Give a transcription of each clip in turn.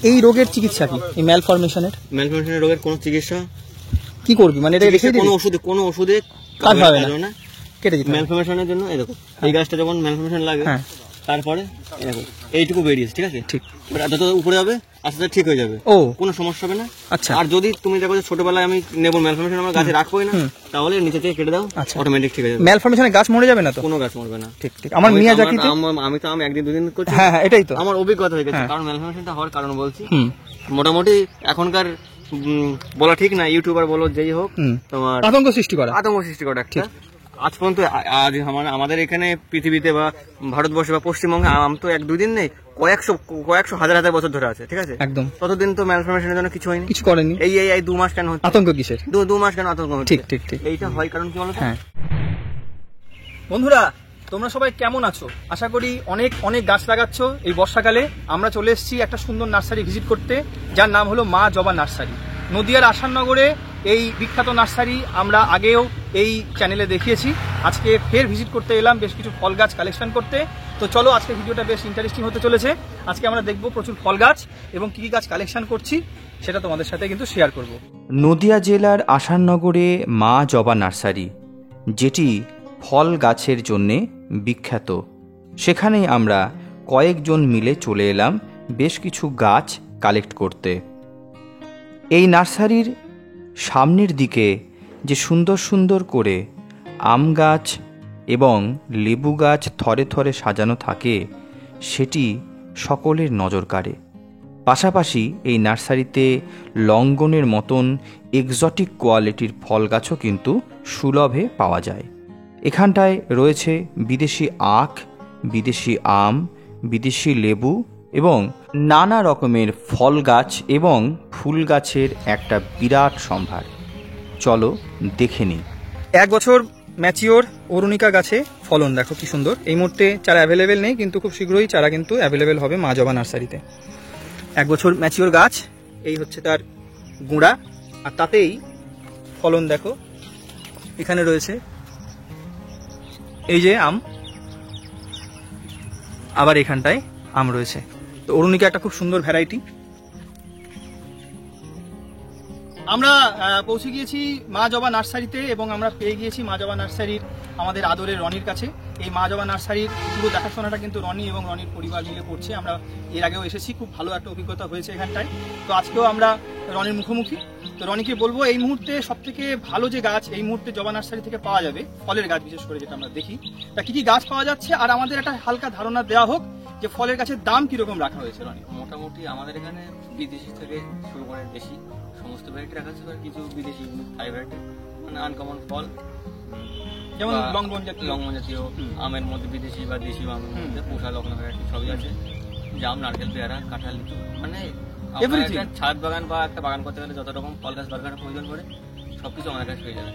এই রোগের চিকিৎসা কি? এই ম্যালফরমেশনের রোগের কোনো চিকিৎসা কি করবি? মানে এটা রেখে দিবি? কোনো ওষুধে কাজ হবে না, কেটে দিতে। ম্যালফরমেশনের জন্য এই দেখো, এই গাছটা যখন ম্যালফরমেশন লাগে তারপরে দেখো এইটুকু বেরিয়েছে, ঠিক আছে? ঠিক, যত উপরে যাবে আস্তে আস্তে ঠিক হয়ে যাবে, কোনো সমস্যা হবে না। আচ্ছা, আর যদি তুমি দেখো যে ছোটবেলায় আমি নেবো ম্যালফরমেশন আমার গাছে রাখবোই না, তাহলে নিচে থেকে কেটে দাও, অটোমেটিক ঠিক হয়ে যাবে। ম্যালফরমেশনে গাছ মরে যাবে না তো? কোনো গাছ মরবে না। ঠিক ঠিক। আমার মিয়াজাকিতে আমি একদিন দুদিন করছি, হ্যাঁ এটাই তো আমার অভিজ্ঞতা হয়ে গেছে। কারণ ম্যালফরমেশনটা হওয়ার কারণ বলছি, মোটামুটি এখনকার বলা ঠিক না, ইউটিউবার বলো যেই হোক, তোমার আতঙ্ক সৃষ্টি করা একটা আজ পর্যন্ত আজ আমাদের এখানে পৃথিবীতে বা ভারতবর্ষে বা পশ্চিমবঙ্গে আম তো এক দুই দিন নেই, কয়েকশো হাজার হাজার বছর ধরে আছে, ঠিক আছে? একদম। ততদিন তো ম্যালফরমেশনের জন্য কিছু হয়নি, কিছু করেনি। এই 2 মাস কেন হচ্ছে আতঙ্ক? কিসের 2 মাস কেন আতঙ্ক হচ্ছে? ঠিক ঠিক ঠিক, এইটা হয় কারণ কি বলতো? হ্যাঁ বন্ধুরা, তোমরা সবাই কেমন আছো? আশা করি অনেক অনেক গাছ লাগাচ্ছ। এই বর্ষাকালে আমরা চলে এসেছি একটা সুন্দর নার্সারি ভিজিট করতে, যার নাম হলো মা জবা নার্সারি। নদিয়ার আসাননগরে এই বিখ্যাত নার্সারি আমরা আগেও এই চ্যানেলে দেখিয়েছি। আজকে ফের ভিজিট করতে এলাম বেশ কিছু ফল গাছ কালেকশন করতে। তো চলো, আজকে ভিডিওটা বেশ ইন্টারেস্টিং হতে চলেছে। আজকে আমরা দেখবো প্রচুর ফল গাছ এবং কী কী গাছ কালেকশন করছি সেটা তোমাদের সাথে কিন্তু শেয়ার করব। নদিয়া জেলার আসাননগরে মা জবা নার্সারি, যেটি ফল গাছের জন্যে বিখ্যাত, সেখানেই আমরা কয়েকজন মিলে চলে এলাম বেশ কিছু গাছ কালেক্ট করতে। এই নার্সারির সামনের দিকে যে সুন্দর সুন্দর করে আম গাছ এবং লেবু গাছ থরে থরে সাজানো থাকে, সেটি সকলের নজর কাড়ে। পাশাপাশি এই নার্সারিতে লঙ্ঘনের মতন এক্সোটিক কোয়ালিটির ফল গাছও কিন্তু সুলভে পাওয়া যায়। এখানটায় রয়েছে বিদেশি আখ, বিদেশি আম, বিদেশি লেবু এবং নানা রকমের ফল গাছ এবং ফুল গাছের একটা বিরাট সম্ভার। চলো দেখে নিই। 1 বছর ম্যাচিওর অরুণিকা গাছে ফলন দেখো কি সুন্দর। এই মুহূর্তে চারা অ্যাভেলেবেল নেই, কিন্তু খুব শীঘ্রই চারা কিন্তু অ্যাভেলেবেল হবে মা জবা নার্সারিতে। 1 বছর ম্যাচিওর গাছ, এই হচ্ছে তার গুঁড়া, আর তাতেই ফলন দেখো। এখানে রয়েছে এই যে আম, আবার এখানটায় আম রয়েছে। তো অরুণিকা একটা খুব সুন্দর ভ্যারাইটি। আমরা পৌঁছে গিয়েছি মা জবা নার্সারিতে এবং আমরা পেয়ে গিয়েছি মা জবা নার্সারির আমাদের আদরের রনির কাছে। এই মা জবা নার্সারির পুরো দেখাশোনাটা কিন্তু রনি এবং রনির পরিবার মিলে করছে। আমরা এর আগেও এসেছি, খুব ভালো একটা অভিজ্ঞতা হয়েছে এখানটায়। তো আজকেও আমরা রনির মুখোমুখি। তো রনিকে বলবো এই মুহূর্তে সবথেকে ভালো যে গাছ এই মুহূর্তে জবা নার্সারি থেকে পাওয়া যাবে, ফলের গাছ বিশেষ করে যেটা আমরা দেখি, তা কি কি গাছ পাওয়া যাচ্ছে আর আমাদের একটা হালকা ধারণা দেওয়া হোক যে ফলের গাছের দাম কিরকম রাখা হয়েছে। রনি, মোটামুটি আমাদের এখানে বিদেশি থেকে শুরু করে দেশি সমস্ত ভ্যারাইটি রাখা আছে, কিছু বিদেশি থাই ভ্যারাইটি, মানে আনকমন ফল, যেমন লংবন জাতীয় আমের মধ্যে বিদেশি বা দেশি আমের মধ্যে পোষা লগ্ন ভ্যারাইটি সবই আছে। জাম, নারকেল, পেয়ারা, কাঁঠাল, লিচু, মানে ছাদ বাগান বা একটা বাগান করতে গেলে যত রকম ফল গাছ বাগানের প্রয়োজন পড়ে সবকিছু আমাদের কাছে পেয়ে যাবে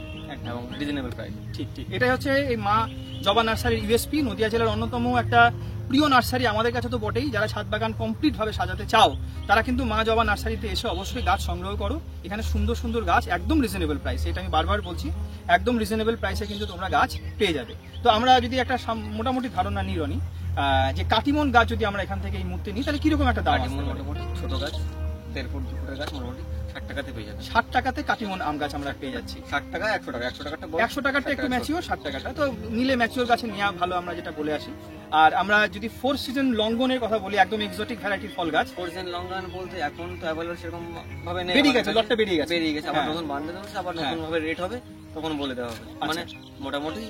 এবং রিজনেবল প্রাইস। ঠিক ঠিক, এটাই হচ্ছে এই মা জবা নার্সারির ইউএসপি। নদিয়া জেলার অন্যতম একটা প্রিয় নার্সারি আমাদের কাছে তো বটেই। যারা ছাদ বাগান কমপ্লিট ভাবে সাজাতে চাও তারা কিন্তু মা জবা নার্সারিতে এসে অবশ্যই গাছ সংগ্রহ করো। এখানে সুন্দর সুন্দর গাছ একদম রিজনেবল প্রাইসে, এটা আমি বারবার বলছি, একদম রিজনেবল প্রাইসে কিন্তু তোমরা গাছ পেয়ে যাবে। তো আমরা যদি একটা মোটামুটি ধারণা নিই রনি, যে কাটিমন গাছ যদি আমরা এখান থেকে এই মুহূর্তে নিই তাহলে কিরকম একটা দাম? মোটামুটি ছোট গাছ 1.5 ফুট 2 ফুটের গাছ মোটামুটি 60 টাকাতে পেয়ে যাবে। 60 টাকাতে কাটিমন আম গাছ আমরা পেয়ে যাচ্ছি। 60 টাকা, 100 টাকা, 100 টাকাটা একটু ম্যাচিওর, 60 টাকাটা তো নিলে ম্যাচিওর গাছে নেওয়া ভালো, আমরা যেটা বলে আসি। আর আমরা যদি 4 সিজন লঙ্ঘনের কথা বলি, একদম এক্সোটিক ভ্যারাইটির ফল গাছ। 4 সিজন লঙ্ঘন বলতে এখন তো অ্যাভেলেবল সেরকম ভাবে নেই, বেরিয়ে গেছে, লটটা বেরিয়ে গেছে, আবার নতুন বান্ডেল হচ্ছে, আবার নতুন ভাবে রেট হবে, তখন বলে দেওয়া হবে। মানে মোটামুটি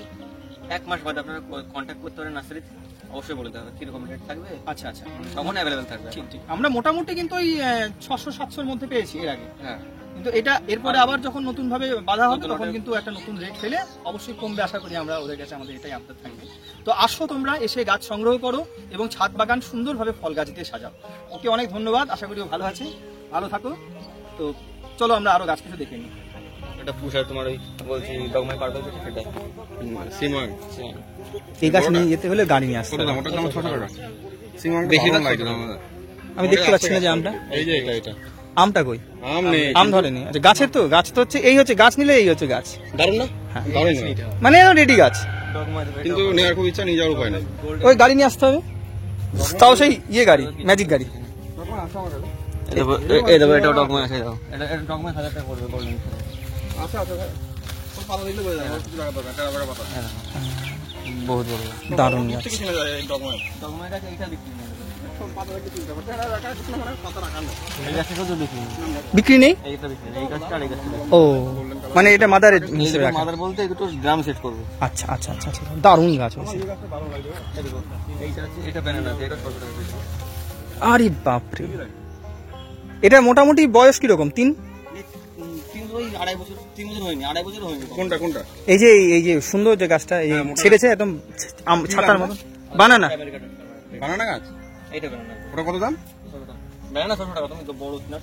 1 মাস বাদে আপনারা কন্ট্যাক্ট করতে পারেন নার্সারিতে, অবশ্যই বলে দেওয়া হবে কিরকম রেট থাকবে। আচ্ছা আচ্ছা, তখন অ্যাভেলেবল থাকবে। ঠিক ঠিক, আমরা মোটামুটি কিন্তু ওই 600-700-র মধ্যে পেয়েছি এর আগে। হ্যাঁ, কিন্তু এটা এরপরে আবার যখন নতুন ভাবে বাঁধা হবে তখন কিন্তু একটা নতুন রেট ফেলে অবশ্যই কমবে, আশা করি আমরা ওদের কাছে, আমাদের এটাই আপডেট থাকবে। তো আসো তোমরা এসে গাছ সংগ্রহ করো এবং ছাদ বাগান সুন্দরভাবে ফল গাছ দিয়ে সাজাও। ওকে, অনেক ধন্যবাদ, আশা করি ও ভালো আছে, ভালো থাকো। তো চলো আমরা আরো গাছ কিছু দেখে নিই। এটা পুষার তোমার ওই বলছি ডগমাই পার্পল, সেটা সিমন। এই গাছ নিয়ে যেতে হলে গাড়ি নিয়ে আসতে হবে। ওটার দাম 6 টাকা। সিমন বেশি দাম লাগে আমাদের। আমি দেখতে পাচ্ছি না যে আমটা, এই যে এটা আমটা কই? আম নেই, আম ধরেনি। আচ্ছা, গাছের তো গাছ তো হচ্ছে এই হচ্ছে গাছ নিলে এই হচ্ছে গাছ। দারুণ না? হ্যাঁ, দারুণ, মানে রেডি গাছ, কিন্তু নেওয়ার খুব ইচ্ছা, নিয়ে যাওয়ার উপায় নেই। ওই গাড়ি নিয়ে আসতে হবে, তাও সেই ইয়ে গাড়ি, ম্যাজিক গাড়ি। এই দেখো এটা ডকুমেন্ট আছে, দাও এটা ডকুমেন্ট 1000 টাকা পড়বে গোল্ডেন। আচ্ছা আচ্ছা তো পাতা দিলে বলে যায় কিছু টাকা দরকার, টাকা বড় পাতা বহুত বড় দারুণ গাছ। কিছু কিনে যায় ডকুমেন্ট ডকুমেন্ট আছে, এটা বিক্রি নেই, সব পাতা রাখতে চিন্তা করতে টাকা রাখা কিছু না, মানে পাতা রাখা না। এই গাছটা কত বিক্রি নেই, বিক্রি নেই? এইটা বিক্রি নেই, এই গাছটা আর এই গাছটা বিক্রি ও মানে এটা মাদারের হিসেবে নেই। রাখা। মাদার বলতে একটু ড্রাম সেট করবো। আচ্ছা আচ্ছা আচ্ছা আচ্ছা, দারুণ গাছ হয়েছে। এই দেখো, এইটা আছে, এটা ব্যানানা আছে, এটা 600 টাকা পিস। আরে বাপরে, এটা মোটামুটি বয়স কিরকম? 3 আড়াই বছর, 3 বছর হয়নি, আড়াই বছর হয়নি। কোনটা কোনটা? এই যে সুন্দর যে গাছটা এই ছেড়েছে একদম ছাতার মতো, বানানা। বানানা গাছ? এইটা ব্যানানা, ওটা কত দাম? ব্যানানা 600 টাকা। তুমি তো বড় না,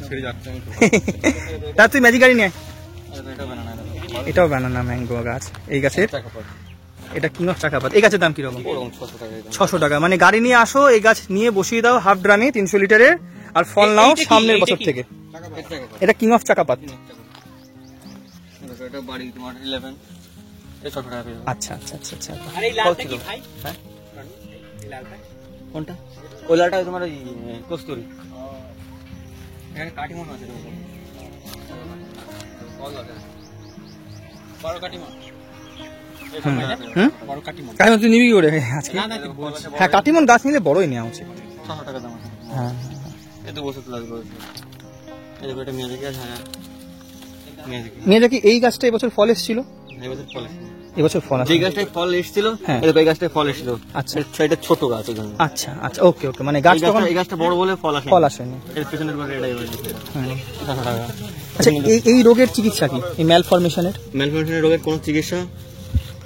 ছেড়ে যাচ্ছে আমি। তা তুই ম্যাজিক গাড়ি নিয়ে আয়। এটা ব্যানানা, এটাও বানানা ম্যাঙ্গো গাছ। এই গাছের টাকা পড়ে এটা কিং অফ চাকাপাত। এই গাছের দাম কিরকম? ওরকম 600 টাকা। 600 টাকা। মানে গাড়ি নিয়ে আসো, এই গাছ নিয়ে বসিয়ে দাও হাফ ড্রামে 300 লিটারের, আর ফল নাও সামনের বছর থেকে। এটা কিং অফ চাকাপাত। এটা বাড়ি তোমার 11, এটা 600 টাকা পেয়ে যাবে। আচ্ছা আচ্ছা আচ্ছা আচ্ছা। আরে এই লালটা কি ভাই? হ্যাঁ, এই লালটা কোনটা? ওই লালটা তোমার ওই কস্তুরি। এখানে কাটিমন আছে, দেখো ফল আছে, বড় কাটিমন। হুম, বড় কাটিমন। কাটিমন তুই নিবি কি করে আজকে? না না, তুই বল। হ্যাঁ, কাটিমন গাছ নিলে বড়ই নেওয়া উচিত। 600 টাকা দাম আছে। হ্যাঁ, এই 2 বছর লাগবে। এই দেখো, এটা মিয়াজাকি আছে। হ্যাঁ, মিয়াজাকি। মেয়েটা এই গাছটা এবছর ফল এসেছিল? এই বছর ফল আছে। এবছর ফল আছে। যে গাছটায় ফল এসেছিল, হ্যাঁ। এই দেখো, এই গাছটায় ফল এসেছিল। আচ্ছা। এটা ছোট গাছ, ওই জন্য। আচ্ছা আচ্ছা, ওকে ওকে, মানে গাছ তখন এই গাছটা বড় বলে ফল আসে। ফল আসেনি। এর পিছনের পাশে এটাই হয়েছে। হ্যাঁ। 600 টাকা। আচ্ছা, এই রোগের চিকিৎসা কি? এই ম্যালফরমেশনের ম্যালফরমেশনের রোগের কোনো চিকিৎসা,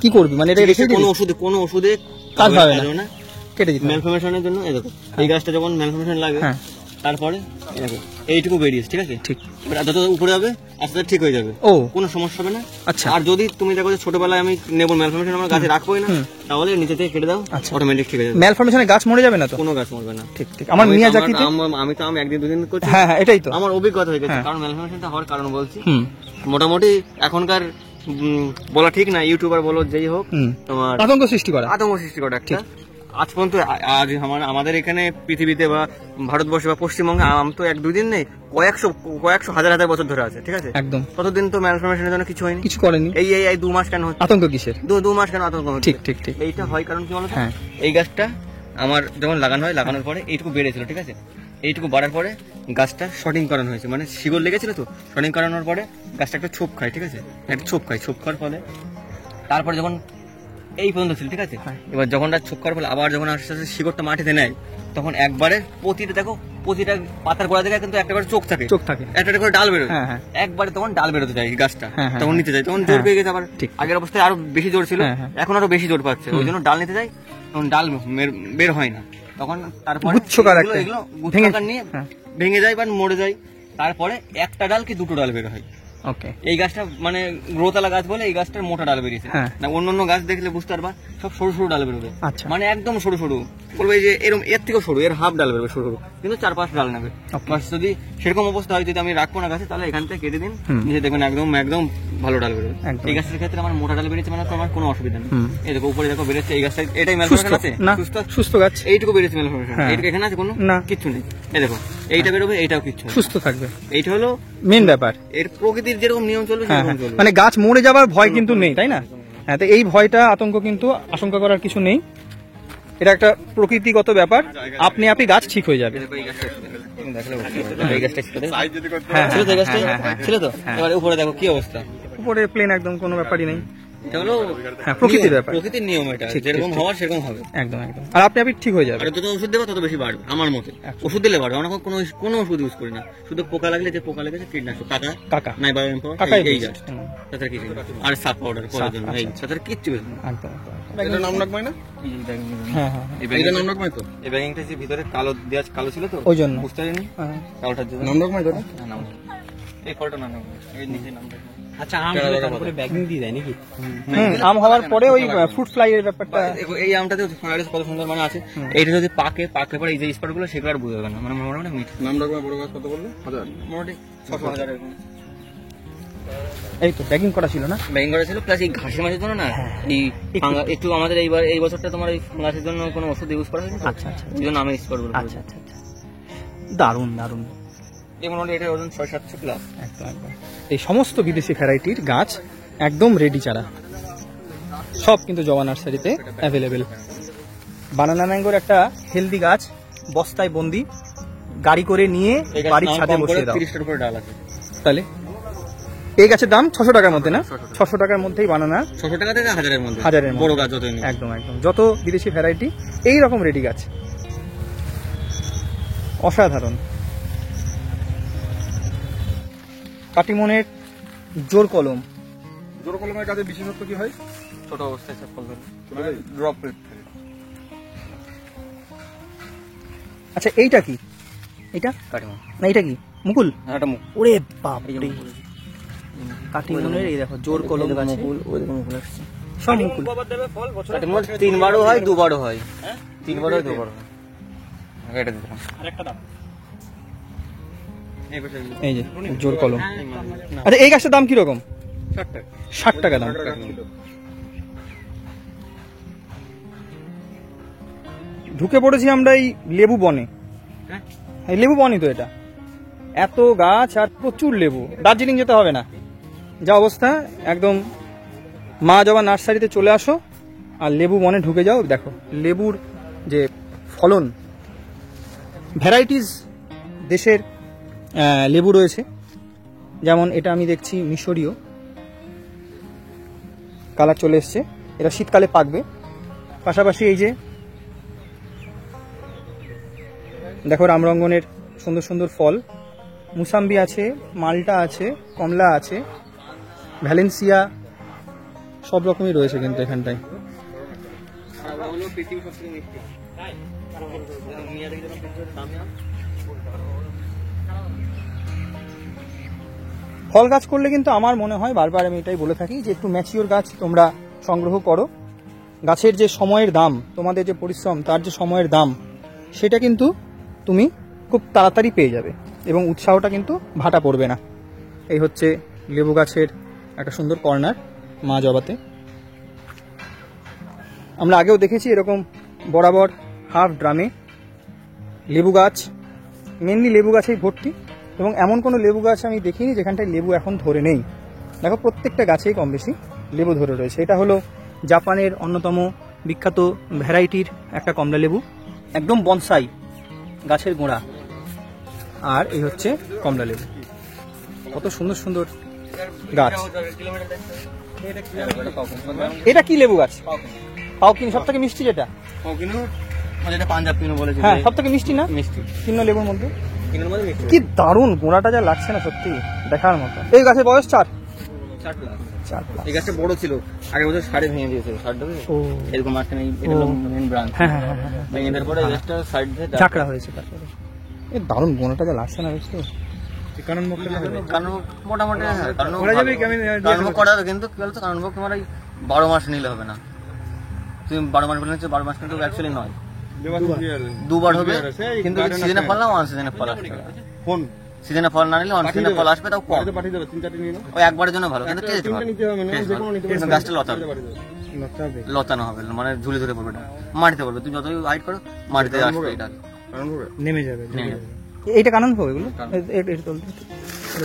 কি করবি? মানে এটা রেখে কোনো দিবি? কোনো ওষুধে কাজ হবে না। না। কেটে দিবি? ম্যালফরমেশনের জন্য এই দেখো, এই গাছটা যখন ম্যালফরমেশন লাগে, হ্যাঁ, তারপরে এই দেখো এইটুকু বেরিয়েছে, ঠিক আছে? ঠিক। এবার যত উপরে হবে আস্তে আস্তে ঠিক হয়ে যাবে, ও কোনো সমস্যা হবে না। আচ্ছা। আর যদি তুমি দেখো যে ছোটবেলায় আমি নেবো ম্যালফরমেশন, আমার গাছে রাখবোই না, তাহলে নিচে থেকে কেটে দাও, আচ্ছা। অটোমেটিক ঠিক হয়ে যাবে। ম্যালফরমেশনে গাছ মরে যাবে না তো? কোনো গাছ মরবে না। ঠিক ঠিক। আমার মিয়াজাকিতে আমি তো একদিন দুদিন করছি। হ্যাঁ হ্যাঁ, এটাই তো আমার অভিজ্ঞতা হয়ে গেছে, হ্যাঁ। কারণ ম্যালফরমেশনটা হওয়ার কারণ বলছি। হুম মোটামুটি এখনকার বলা ঠিক না, ইউটিউবার বলো যেই হোক, হুম, তোমার আতঙ্ক সৃষ্টি করা। আতঙ্ক সৃষ্টি করে একটা। আজ পর্যন্ত আজ আমাদের এখানে পৃথিবীতে বা ভারতবর্ষে বা পশ্চিমবঙ্গে আম তো 1-2 দিন নেই, কয়েকশো হাজার হাজার বছর ধরে আছে, ঠিক আছে? একদম, ততদিন তো ম্যালফরমেশনের জন্য কিছু হয়নি। কিছু করেনি। এই 2 মাস কেন হচ্ছে? আতঙ্ক কিসের? 2 মাস কেন আতঙ্ক হচ্ছে? ঠিক ঠিক ঠিক। এইটা হয় কারণ কি বলতো, হ্যাঁ। এই গাছটা আমার যখন লাগানো হয়, লাগানোর পরে এইটুকু বেড়েছিল, ঠিক আছে? এইটুকু বাড়ার পরে গাছটা শর্টিং করানো হয়েছে, মানে শিকড় লেগেছিল তো, শর্টিং করানোর পরে গাছটা একটা ছোপ খায়, ঠিক আছে? একটা ছোপ খাওয়ার ফলে তারপরে যখন এই পর্যন্ত ছিল, ঠিক আছে? এবার যখন ছোপ খাওয়ার ফলে আবার যখন আস্তে আস্তে শিকড়টা মাটিতে নেয়, তখন একবারে প্রতিটা পাতার গোড়া থেকে কিন্তু একটা করে চোখ থাকে, একটা করে ডাল বেরোয়। হ্যাঁ, হ্যাঁ। একবারে তখন ডাল বেরোতে যায় গাছটা, হ্যাঁ, হ্যাঁ, তখন নিতে যায়, তখন জোর পেয়ে গেছে আবার। ঠিক। আগের অবস্থায় আরো বেশি জোর ছিল, হ্যাঁ, হ্যাঁ। এখন আরো বেশি জোর পাচ্ছে, ওই জন্য ডাল নিতে যায়, তখন ডাল বের হয় না, তখন তারপরে গুচ্ছকার একটা এগুলো ভেঙে গুচ্ছকার নিয়ে হ্যাঁ। ভেঙে যায় বা মরে যায়, তারপরে একটা ডাল কি 2টো ডাল বের হয়। ওকে, এই গাছটা মানে গ্রোতালা গাছ বলে এই গাছটার মোটা ডাল বেরিয়েছে। হ্যাঁ। না অন্য গাছ দেখলে বুঝতে পারবা, সব সরু সরু ডাল বেরোবে, আচ্ছা। মানে একদম সরু সরু, বলবে যে এরকম এর থেকেও সরু, এর হাফ ডাল বেরোবে, সরু কিন্তু 4-5 ডাল নেবে। Okay. বাস যদি সেরকম অবস্থা হয়, যদি আমি রাখবো না গাছে, তাহলে এখান থেকে কেটে দিন, হুম। নিচে দেখবেন একদম ভালো ডাল বেরোবে। একদম। এই গাছের ক্ষেত্রে আমার মোটা ডাল বেরিয়েছে, মানে তো আমার কোনো অসুবিধা নেই। হুম। এই দেখো উপরে দেখো বেরোচ্ছে, এই গাছটা এটাই সুস্থ ম্যালফরমেশন আছে না? সুস্থ, সুস্থ গাছ, এইটুকু বেরিয়েছে ম্যালফরমেশন, হ্যাঁ। এইটুকু এখানে আছে কোনো না। কিচ্ছু নেই। এই দেখো এইটা বেরোবে, এইটাও কিচ্ছু নেই। সুস্থ থাকবে, এইটা হলো মেন ব্যাপার। এর প্রকৃতির যেরকম নিয়ম চলবে হ্যাঁ সেরকম হ্যাঁ, চলবে। মানে গাছ মরে যাবার ভয় কিন্তু নেই, তাই না? হ্যাঁ, তো এই ভয়টা আতঙ্ক কিন্তু আশঙ্কা করার কিছু নেই, এটা একটা প্রকৃতিগত ব্যাপার, আপনি গাছ ঠিক হয়ে যাবে। দেখো এই গাছটা দেখলে বুঝতে পারবে, এই গাছটা ছিল, সাইজ যদি করতে হ্যাঁ ছিল তো এই গাছটা? হ্যাঁ, হ্যাঁ, ছিল তো? হ্যাঁ। এবার উপরে দেখো কি অবস্থা, উপরে প্লেন, একদম কোনো ব্যাপারই নেই। এটা হলো হ্যাঁ, প্রকৃতির নিয়ম, ব্যাপার। প্রকৃতির নিয়ম, এটা ঠিক, যেরকম ঠিক, হওয়ার সেরকম হবে। একদম একদম, আর আপনি ঠিক হয়ে যাবে। আর যত ওষুধ দেবো তত বেশি বাড়বে আমার মতে। ওষুধ দিলে বাড়বে, আমরা কোনো ওষুধ ইউজ করি না, শুধু পোকা লাগলে যে পোকা লেগেছে কীটনাশক, কাকা নাই বা কাকাই এই বলছে। গাছ, তাছাড়া কিছু না। আর সাপ পাউডার করার জন্য, এই তাছাড়া কিচ্ছু বেশি না। একদম এটা নাম রাখবাই না? হ্যাঁ হ্যাঁ, এটা নাম রাখবাই তো? এই ব্যাগিংটা যে ভিতরে কালো দেওয়া কালো ছিল তো, ওই জন্য। বুঝতে পারিনি হ্যাঁ। কালোটার জন্য। নাম রাখবাই তো? না, নাম এই ফলটা নাম এই নিচে নাম আচ্ছা, আম হলে তারপরে ব্যাগিং দিয়ে দেয় নাকি? আম হওয়ার পরে ওই ফ্রুট ফ্লাই এর ব্যাপারটা। এই আমটাতে কত সুন্দর মানে আছে, এইটা যদি পাকে পরে এই যে স্পট গুলো সেগুলো আর বুঝে যাবে না, মানে মোটামুটি মিট নাম রাখবাই বড় গাছ কত বললে? 1000। মোটামুটি 6,000 এরকম। এই তো প্যাকিং করা ছিল না? ব্যাগিং করা ছিল, প্লাস এই ঘাসের মাছের জন্য না এই একটু আমাদের এই বছরটা তোমার এই গাছের জন্য কোনো ওষুধ ইউজ করা হয়নি। আচ্ছা আচ্ছা ওই জন্য আমি স্পট করবো। আচ্ছা আচ্ছা আচ্ছা, দারুণ দারুণ। যেমন এটার ওজন 600-700 প্লাস। একদম একদম। এই সমস্ত বিদেশি ভ্যারাইটির গাছ একদম রেডি চারা, সব কিন্তু জবা নার্সারিতে অ্যাভেলেবেল। বানানা ম্যাঙ্গোর একটা হেলদি গাছ বস্তায় বন্দি, গাড়ি করে নিয়ে বাড়ির ছাদে বসিয়ে দাও। 30টার উপরে ডাল আছে। তাহলে এই গাছের দাম 600 টাকার মধ্যে না? 600 টাকার মধ্যেই বানানা, 600 টাকা থেকে 1000-এর মধ্যে। 1000-এর মধ্যে। বড় গাছ যতই নিই। একদম একদম, যত বিদেশি ভ্যারাইটি এই রকম রেডি গাছ, অসাধারণ। কাটিমনের জোর কলম, জোর কলমের গাছের বিশেষত্ব কি হয়? ছোট অবস্থায় সব ফল ধরে, মানে ড্রপ রেট থাকে। আচ্ছা এইটা কি? এটা কাটিমন না, এটা কি মুকুল? একটা মুখ। ওরে বাপ রে, কাটিমনের এই দেখো জোর কলম গাছে মুকুল, ওই দেখো মুকুল আসছে। সব মুকুল। কাটিমন 3বারও হয় 2বারও হয়। 3বারও হয় 2বারও হয়। এটা দিলাম। আরেকটা দাম এই পাশে এই যে জোর কলম। আচ্ছা এই গাছটার দাম কিরকম? 60 টাকা। 60 টাকা দাম। ঢুকে পড়েছি আমরা এই লেবু বনে। হ্যাঁ? এই লেবু বনই তো এটা, এত গাছ আর প্রচুর লেবু। দার্জিলিং যেতে হবে না, যা অবস্থা একদম। মা জবা নার্সারিতে চলে আসো আর লেবু বনে ঢুকে যাও, দেখো লেবুর যে ফলন, ভ্যারাইটিস দেশের লেবু রয়েছে। যেমন এটা আমি দেখছি মিশরীয়, কালার চলে এসছে, এটা শীতকালে পাকবে। পাশাপাশি এই যে দেখো রামরঙ্গনের সুন্দর সুন্দর ফল, মুসাম্বি আছে, মালটা আছে, কমলা আছে, ভ্যালেন্সিয়া, সব রকমই রয়েছে কিন্তু এখানটায়। ফল গাছ করলে কিন্তু আমার মনে হয়, বারবার আমি এটাই বলে থাকি, যে একটু ম্যাচিওর গাছ তোমরা সংগ্রহ করো। গাছের যে সময়ের দাম, তোমাদের যে পরিশ্রম, তার যে সময়ের দাম, সেটা কিন্তু তুমি খুব তাড়াতাড়ি পেয়ে যাবে এবং উৎসাহটা কিন্তু ভাটা পড়বে না। এই হচ্ছে লেবু গাছের একটা সুন্দর কর্নার মা জবাতে। আমরা আগেও দেখেছি এরকম বরাবর হাফ ড্রামে লেবু গাছ, মেনলি লেবু গাছেই ভর্তি, এবং এমন কোনো লেবু গাছ আমি দেখিনি যেখানটায় লেবু এখন ধরে নেই। দেখো প্রত্যেকটা গাছেই কম বেশি লেবু ধরে রয়েছে। এটা হলো জাপানের অন্যতম বিখ্যাত ভ্যারাইটির একটা কমলা লেবু, একদম বনসাই গাছের গোড়া। আর এই হচ্ছে কমলা লেবু, কত সুন্দর সুন্দর গাছ। এটা কি লেবু গাছ? পাউকিনি, সব থেকে মিষ্টি যেটা। মানে এটা পাঞ্জাব কিনো বলেছে। হ্যাঁ, সব থেকে মিষ্টি না? মিষ্টি। কিন্ন লেবুর মধ্যে কিনোর মধ্যে মিষ্টি। কি দারুণ, গোড়াটা যা লাগছে না, সত্যি দেখার মতো। এই গাছের বয়স 4 প্লাস। এই গাছটা বড় ছিল, আগের বছর 6.5 ভেঙে দিয়েছিল। 6.5 ও এরকম মাঝখানে এটা হলো মেন ব্রাঞ্চ। হ্যাঁ হ্যাঁ হ্যাঁ হ্যাঁ, ভেঙে দেওয়ার পরে এই গাছটা সাইড দিয়ে ঝাঁকড়া হয়েছে তারপরে। এই দারুণ, গোড়াটা যা লাগছে না, বুঝছো? কারণ মুখটা কারণ মোটামুটি হ্যাঁ, কারণ করা যাবে কি? আমি কারণ করা যাবে, কিন্তু কি বলতো, কারণ তোমার এই 12 মাস নিলে হবে না। তুমি 12 মাস বলে নিচ্ছ, 12 মাস কিন্তু অ্যাকচুয়ালি নয়, 2বার হবে। কিন্তু সিজনে ফল না, ওয়ান সিজনে ফল আসবে। ফোন সিজনে ফল না নিলে ওয়ান সিজনে ফল আসবে, তাও কম। পাঠিয়ে দেবে, 3-4টি নিয়ে নাও। ওই একবারের জন্য ভালো, কিন্তু টেস্ট ভালো। নিতে হবে না, যে কোনো নিতে কিন্তু গাছটা লতাবে, নষ্ট হবে। লতানো হবে, মানে ঝুলে ধরে পড়বে না, মাটিতে পড়বে। তুমি যতই হাইট করো মাটিতে আসবে এটা। কারণ হবে নেমে যাবে। নেমে যাবে। এইটা কানন হবে এগুলো, এটা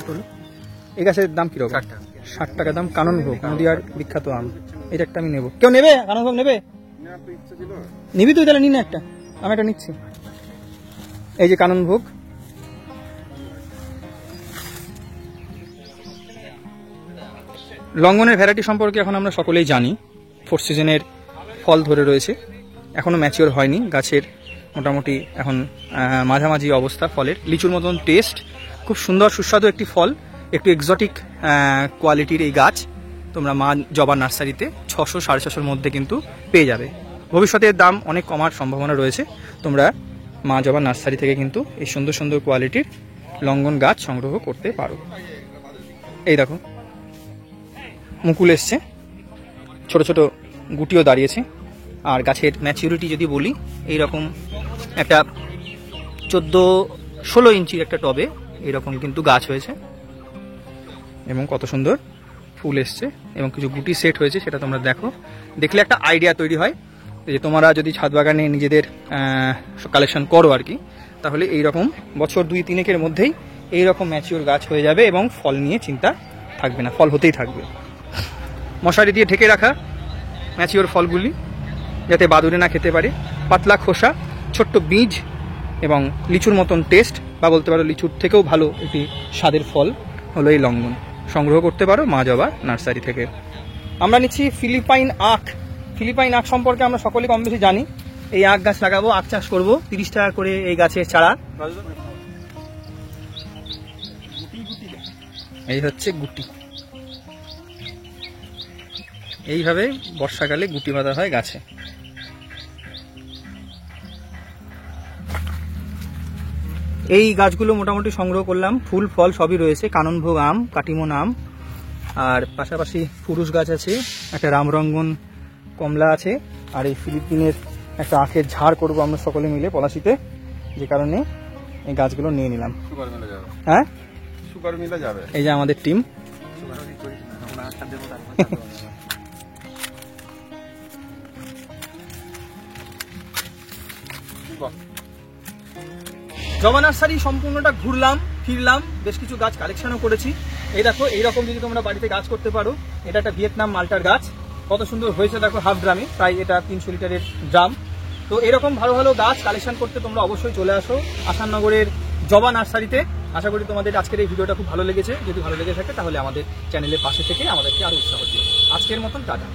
তোলো। এই গাছের দাম কিরকম? 60 টাকা। 60 টাকা দাম। কানন ভোগ, নদীয়ার বিখ্যাত আম। এটা একটা আমি নেবো। কেউ নেবে? কানন ভোগ নেবে? নিবি তুই? তাহলে নি না একটা, আমি একটা নিচ্ছি। এই যে কানন ভোগ, লঙ্ঘনের ভ্যারাইটি সম্পর্কে এখন আমরা সকলেই জানি। 4 সিজনের ফল ধরে রয়েছে, এখনো ম্যাচিওর হয়নি। গাছের মোটামুটি এখন মাঝামাঝি অবস্থা ফলের, লিচুর মতন টেস্ট, খুব সুন্দর সুস্বাদু একটি ফল, একটু এক্সোটিক কোয়ালিটির এই গাছ তোমরা মা জবা নার্সারিতে 600-650-এর মধ্যে কিন্তু পেয়ে যাবে। ভবিষ্যতে এর দাম অনেক কমার সম্ভাবনা রয়েছে। তোমরা মা জবা নার্সারি থেকে কিন্তু এই সুন্দর সুন্দর কোয়ালিটির লঙ্ঘন গাছ সংগ্রহ করতে পারো। এই দেখো মুকুল এসছে, ছোট ছোট গুটিও দাঁড়িয়েছে। আর গাছের ম্যাচিউরিটি যদি বলি, এইরকম একটা 14-16 ইঞ্চির একটা টবে এইরকম কিন্তু গাছ হয়েছে। এবং কত সুন্দর ফুল এসছে এবং কিছু গুটি সেট হয়েছে, সেটা তোমরা দেখো, দেখলে একটা আইডিয়া তৈরি হয় যে তোমরা যদি ছাদ বাগানে নিজেদের কালেকশন করো আর কি, তাহলে এইরকম বছর 2-3 মধ্যেই এইরকম ম্যাচিওর গাছ হয়ে যাবে এবং ফল নিয়ে চিন্তা থাকবে না, ফল হতেই থাকবে। মশারি দিয়ে ঢেকে রাখা ম্যাচিওর ফলগুলি যাতে বাদুড়ে না খেতে পারে, পাতলা খোসা, ছোট্ট বীজ এবং লিচুর মতন টেস্ট, বা বলতে পারো লিচুর থেকেও ভালো একটি স্বাদের ফল হলো এই লঙ্ঘন। সংগ্রহ করতে পারো মা জবা নার্সারি থেকে। আমরা নিচ্ছি ফিলিপাইন আখ। ফিলিপাইন আখ সম্পর্কে আমরা সকলে কম বেশি জানি। এই আখ গাছ লাগাবো, আখ চাষ করবো, 30 টাকা করে এই গাছের চারা। এই হচ্ছে গুটি, এইভাবে বর্ষাকালে গুটি বাঁধা হয় গাছে। এই গাছগুলো মোটামুটি সংগ্রহ করলাম, ফুল ফল সবই রয়েছে, কাননভোগ আম, কাটিমন আম, আর পাশাপাশি পুরুষ গাছ আছে, একটা রামরঙ্গন কমলা আছে, আর এই ফিলিপিনের একটা আখের ঝাড় করবো আমরা সকলে মিলে পলাশিতে, যে কারণে এই গাছগুলো নিয়ে নিলাম। সুপার মিলে যাবে, হ্যাঁ সুপার মিলে যাবে। এই যে আমাদের টিম। জবা নার্সারি সম্পূর্ণটা ঘুরলাম ফিরলাম, বেশ কিছু গাছ কালেকশনও করেছি। এই দেখো, এইরকম যদি তোমরা বাড়িতে গাছ করতে পারো, এটা একটা ভিয়েতনাম মাল্টার গাছ, কত সুন্দর হয়েছে দেখো, হাফ ড্রামে, প্রায় এটা 300 লিটারের ড্রাম। তো এরকম ভালো ভালো গাছ কালেকশন করতে তোমরা অবশ্যই চলে আসো আসাননগরের জবা নার্সারিতে। আশা করি তোমাদের আজকের এই ভিডিওটা খুব ভালো লেগেছে। যদি ভালো লেগে থাকে তাহলে আমাদের চ্যানেলের পাশে থেকে আমাদেরকে আরো উৎসাহ দিও। আজকের মতন টাটা।